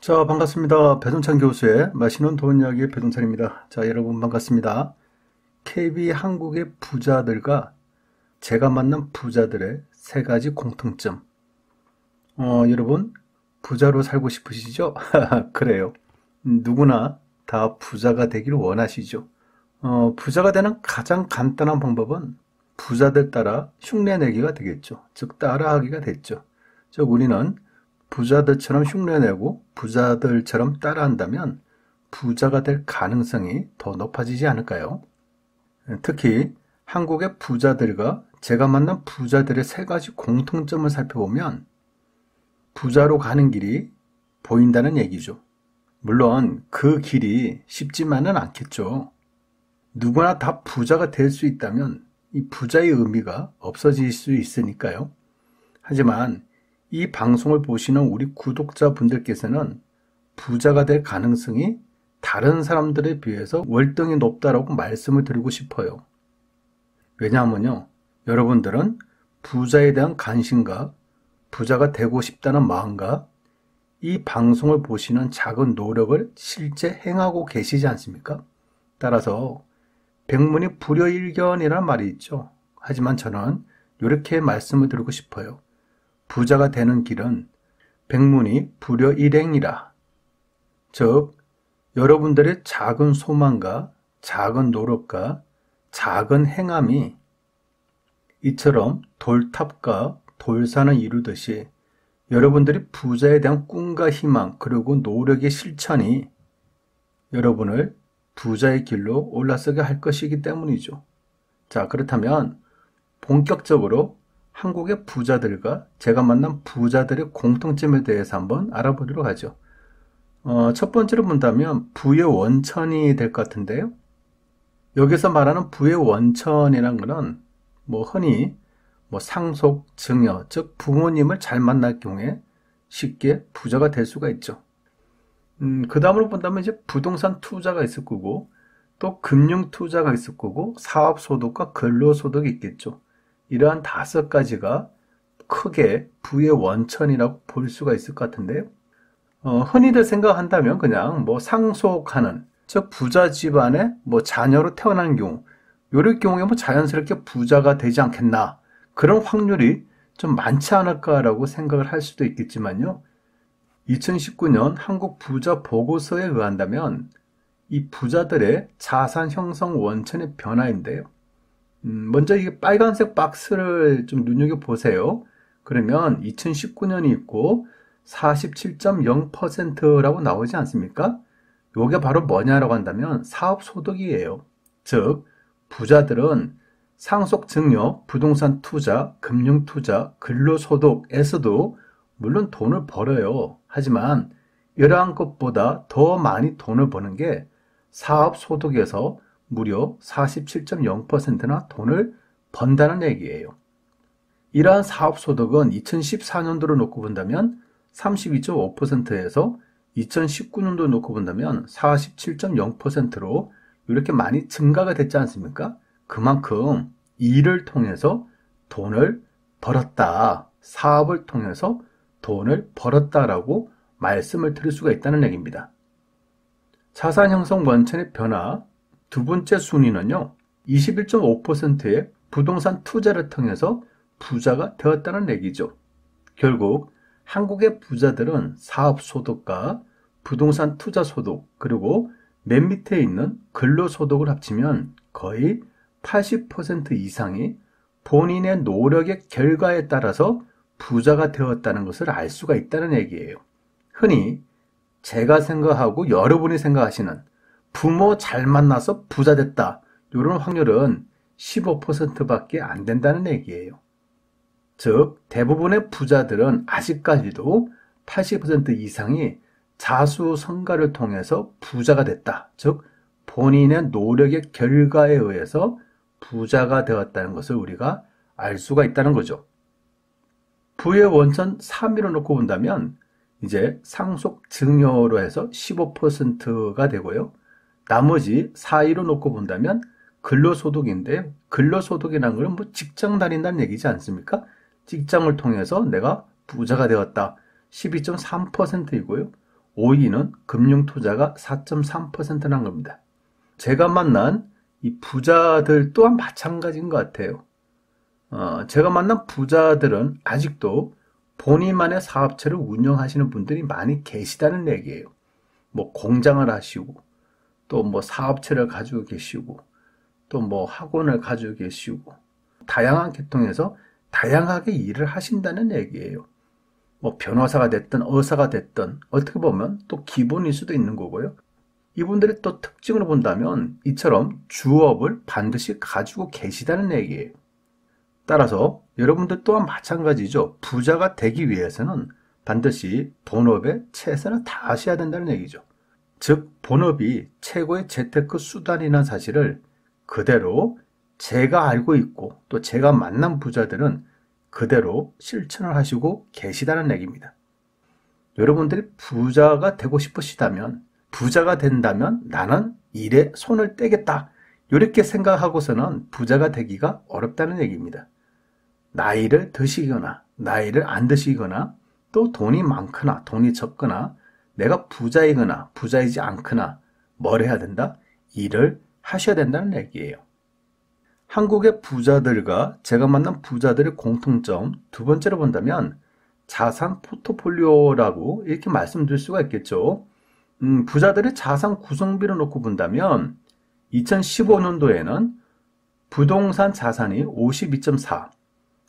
자, 반갑습니다. 배동찬 교수의 맛있는 돈 이야기 배동찬입니다. 자, 여러분 반갑습니다. KB 한국의 부자들과 제가 만난 부자들의 세 가지 공통점. 여러분, 부자로 살고 싶으시죠? 그래요. 누구나 다 부자가 되기를 원하시죠. 부자가 되는 가장 간단한 방법은 부자들 따라 흉내내기가 되겠죠. 즉, 따라하기가 됐죠. 즉, 우리는 부자들처럼 흉내내고 부자들처럼 따라한다면 부자가 될 가능성이 더 높아지지 않을까요? 특히 한국의 부자들과 제가 만난 부자들의 세 가지 공통점을 살펴보면 부자로 가는 길이 보인다는 얘기죠. 물론 그 길이 쉽지만은 않겠죠. 누구나 다 부자가 될 수 있다면 이 부자의 의미가 없어질 수 있으니까요. 하지만 이 방송을 보시는 우리 구독자분들께서는 부자가 될 가능성이 다른 사람들에 비해서 월등히 높다라고 말씀을 드리고 싶어요. 왜냐하면요, 여러분들은 부자에 대한 관심과 부자가 되고 싶다는 마음과 이 방송을 보시는 작은 노력을 실제 행하고 계시지 않습니까? 따라서 백문이 불여일견이라는 말이 있죠. 하지만 저는 이렇게 말씀을 드리고 싶어요. 부자가 되는 길은 백문이 불여일행이라. 즉, 여러분들의 작은 소망과 작은 노력과 작은 행함이 이처럼 돌탑과 돌산을 이루듯이 여러분들이 부자에 대한 꿈과 희망 그리고 노력의 실천이 여러분을 부자의 길로 올라서게 할 것이기 때문이죠. 자, 그렇다면 본격적으로 한국의 부자들과 제가 만난 부자들의 공통점에 대해서 한번 알아보도록 하죠. 첫 번째로 본다면 부의 원천이 될 것 같은데요. 여기서 말하는 부의 원천이란 것은 흔히 상속, 증여, 즉 부모님을 잘 만날 경우에 쉽게 부자가 될 수가 있죠. 그 다음으로 본다면 이제 부동산 투자가 있을 거고 또 금융 투자가 있을 거고 사업소득과 근로소득이 있겠죠. 이러한 다섯 가지가 크게 부의 원천이라고 볼 수가 있을 것 같은데요. 흔히들 생각한다면 그냥 상속하는, 즉 부자 집안의 자녀로 태어난 경우, 이럴 경우에 자연스럽게 부자가 되지 않겠나, 그런 확률이 좀 많지 않을까라고 생각을 할 수도 있겠지만요. 2019년 한국 부자 보고서에 의한다면 이 부자들의 자산 형성 원천의 변화인데요. 먼저 이 빨간색 박스를 좀 눈여겨보세요. 그러면 2019년이 있고 47.0%라고 나오지 않습니까? 이게 바로 뭐냐라고 한다면 사업소득이에요. 즉, 부자들은 상속 증여, 부동산 투자, 금융 투자, 근로소득에서도 물론 돈을 벌어요. 하지만 이러한 것보다 더 많이 돈을 버는 게 사업소득에서 무려 47.0%나 돈을 번다는 얘기예요. 이러한 사업소득은 2014년도로 놓고 본다면 32.5%에서 2019년도 놓고 본다면 47.0%로 이렇게 많이 증가가 됐지 않습니까? 그만큼 일을 통해서 돈을 벌었다. 사업을 통해서 돈을 벌었다라고 말씀을 드릴 수가 있다는 얘기입니다. 자산 형성 원천의 변화 두 번째 순위는요. 21.5%의 부동산 투자를 통해서 부자가 되었다는 얘기죠. 결국 한국의 부자들은 사업소득과 부동산 투자소득 그리고 맨 밑에 있는 근로소득을 합치면 거의 80% 이상이 본인의 노력의 결과에 따라서 부자가 되었다는 것을 알 수가 있다는 얘기예요. 흔히 제가 생각하고 여러분이 생각하시는 부모 잘 만나서 부자 됐다. 이런 확률은 15%밖에 안 된다는 얘기예요. 즉, 대부분의 부자들은 아직까지도 80% 이상이 자수성가를 통해서 부자가 됐다. 즉, 본인의 노력의 결과에 의해서 부자가 되었다는 것을 우리가 알 수가 있다는 거죠. 부의 원천 3위로 놓고 본다면 이제 상속 증여로 해서 15%가 되고요. 나머지 4위로 놓고 본다면 근로소득인데 근로소득이라는 건 직장 다닌다는 얘기지 않습니까? 직장을 통해서 내가 부자가 되었다. 12.3%이고요. 5위는 금융투자가 4.3%란 겁니다. 제가 만난 이 부자들 또한 마찬가지인 것 같아요. 제가 만난 부자들은 아직도 본인만의 사업체를 운영하시는 분들이 많이 계시다는 얘기예요. 뭐 공장을 하시고, 또 뭐 사업체를 가지고 계시고, 또 뭐 학원을 가지고 계시고, 다양한 계통에서 다양하게 일을 하신다는 얘기예요. 뭐 변호사가 됐든 의사가 됐든 어떻게 보면 또 기본일 수도 있는 거고요. 이분들의 또 특징을 본다면 이처럼 주업을 반드시 가지고 계시다는 얘기예요. 따라서 여러분들 또한 마찬가지죠. 부자가 되기 위해서는 반드시 본업에 최선을 다하셔야 된다는 얘기죠. 즉 본업이 최고의 재테크 수단이라는 사실을 그대로 제가 알고 있고 또 제가 만난 부자들은 그대로 실천을 하시고 계시다는 얘기입니다. 여러분들이 부자가 되고 싶으시다면, 부자가 된다면 나는 일에 손을 떼겠다, 이렇게 생각하고서는 부자가 되기가 어렵다는 얘기입니다. 나이를 드시거나 나이를 안 드시거나 또 돈이 많거나 돈이 적거나 내가 부자이거나 부자이지 않거나 뭘 해야 된다? 일을 하셔야 된다는 얘기예요. 한국의 부자들과 제가 만난 부자들의 공통점 두 번째로 본다면 자산 포트폴리오라고 이렇게 말씀드릴 수가 있겠죠. 부자들의 자산 구성비를 놓고 본다면 2015년도에는 부동산 자산이 52.4,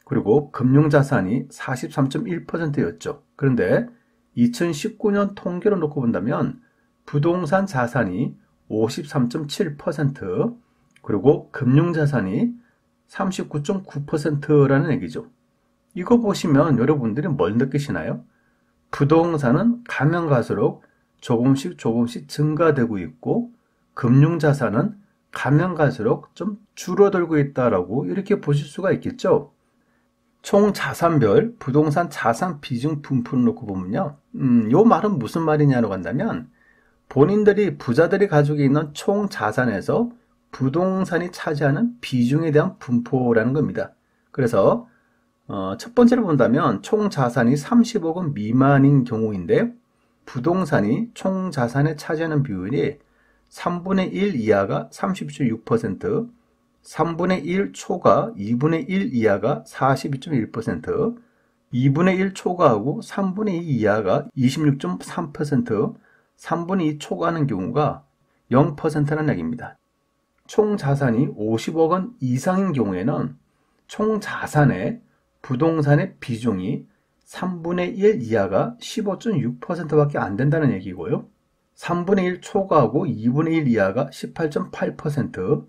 그리고 금융자산이 43.1%였죠. 그런데 2019년 통계를 놓고 본다면 부동산 자산이 53.7%, 그리고 금융자산이 39.9%라는 얘기죠. 이거 보시면 여러분들이 뭘 느끼시나요? 부동산은 가면 갈수록 조금씩 증가되고 있고 금융자산은 가면 갈수록 좀 줄어들고 있다라고 이렇게 보실 수가 있겠죠. 총 자산별 부동산 자산 비중 분포를 놓고 보면요. 요 말은 무슨 말이냐고 한다면 본인들이 부자들이 가지고 있는 총 자산에서 부동산이 차지하는 비중에 대한 분포라는 겁니다. 그래서 첫 번째로 본다면 총 자산이 30억 원 미만인 경우인데요. 부동산이 총 자산에 차지하는 비율이 3분의 1 이하가 30.6%, 3분의 1 초과 2분의 1 이하가 42.1%, 2분의 1 초과하고 3분의 2 이하가 26.3%, 3분의 2 초과하는 경우가 0%라는 얘기입니다. 총 자산이 50억 원 이상인 경우에는 총 자산의 부동산의 비중이 3분의 1 이하가 15.6%밖에 안 된다는 얘기고요. 3분의 1 초과하고 2분의 1 이하가 18.8%,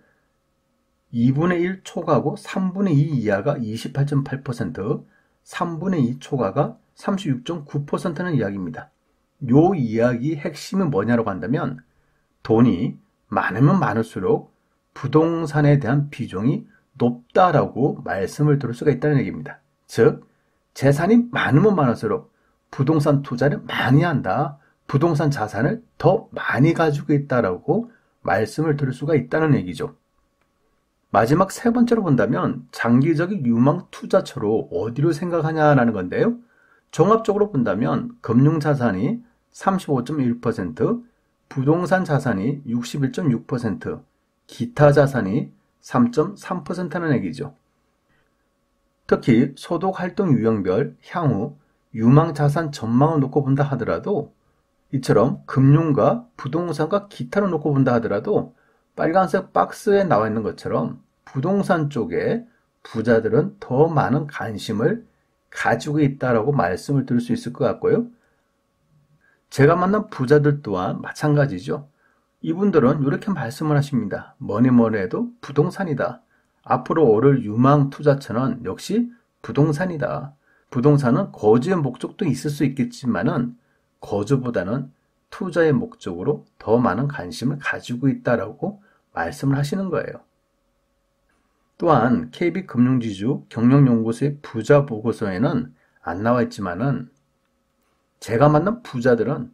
2분의 1 초과하고 3분의 2 이하가 28.8%, 3분의 2 초과가 36.9%는 이야기입니다. 요 이야기 핵심은 뭐냐고 한다면 돈이 많으면 많을수록 부동산에 대한 비중이 높다라고 말씀을 드릴 수가 있다는 얘기입니다. 즉 재산이 많으면 많을수록 부동산 투자를 많이 한다, 부동산 자산을 더 많이 가지고 있다라고 말씀을 드릴 수가 있다는 얘기죠. 마지막 세 번째로 본다면 장기적인 유망 투자처로 어디로 생각하냐라는 건데요. 종합적으로 본다면 금융자산이 35.1%, 부동산 자산이 61.6%, 기타 자산이 3.3%는 얘기죠. 특히 소득활동 유형별 향후 유망자산 전망을 놓고 본다 하더라도 이처럼 금융과 부동산과 기타를 놓고 본다 하더라도 빨간색 박스에 나와 있는 것처럼 부동산 쪽에 부자들은 더 많은 관심을 가지고 있다라고 말씀을 드릴 수 있을 것 같고요. 제가 만난 부자들 또한 마찬가지죠. 이분들은 이렇게 말씀을 하십니다. 뭐니 해도 부동산이다. 앞으로 오를 유망 투자처는 역시 부동산이다. 부동산은 거주의 목적도 있을 수 있겠지만은 거주보다는 투자의 목적으로 더 많은 관심을 가지고 있다라고 말씀을 하시는 거예요. 또한 KB금융지주 경영연구소의 부자 보고서에는 안 나와 있지만은 제가 만난 부자들은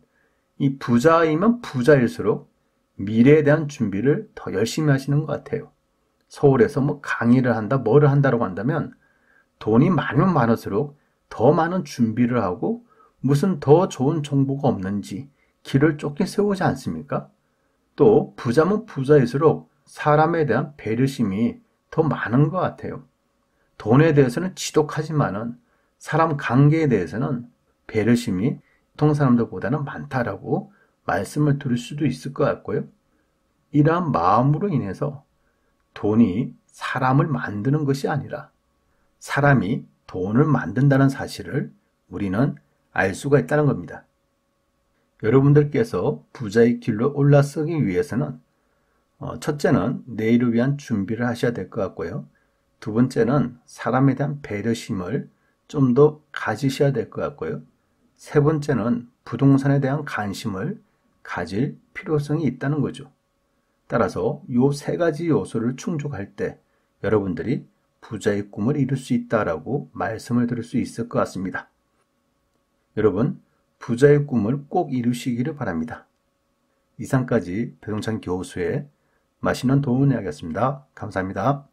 이 부자이면 부자일수록 미래에 대한 준비를 더 열심히 하시는 것 같아요. 서울에서 뭐 강의를 한다, 뭐를 한다고 한다면 돈이 많으면 많을수록 더 많은 준비를 하고 무슨 더 좋은 정보가 없는지, 길을 좁게 세우지 않습니까? 또 부자면 부자일수록 사람에 대한 배려심이 더 많은 것 같아요. 돈에 대해서는 지독하지만은 사람 관계에 대해서는 배려심이 보통 사람들보다는 많다라고 말씀을 드릴 수도 있을 것 같고요. 이러한 마음으로 인해서 돈이 사람을 만드는 것이 아니라 사람이 돈을 만든다는 사실을 우리는 알 수가 있다는 겁니다. 여러분들께서 부자의 길로 올라서기 위해서는 첫째는 내일을 위한 준비를 하셔야 될 것 같고요. 두 번째는 사람에 대한 배려심을 좀 더 가지셔야 될 것 같고요. 세 번째는 부동산에 대한 관심을 가질 필요성이 있다는 거죠. 따라서 이 세 가지 요소를 충족할 때 여러분들이 부자의 꿈을 이룰 수 있다라고 말씀을 드릴 수 있을 것 같습니다. 여러분, 부자의 꿈을 꼭 이루시기를 바랍니다. 이상까지 배동찬 교수의 맛있는 도움 이야기였습니다. 감사합니다.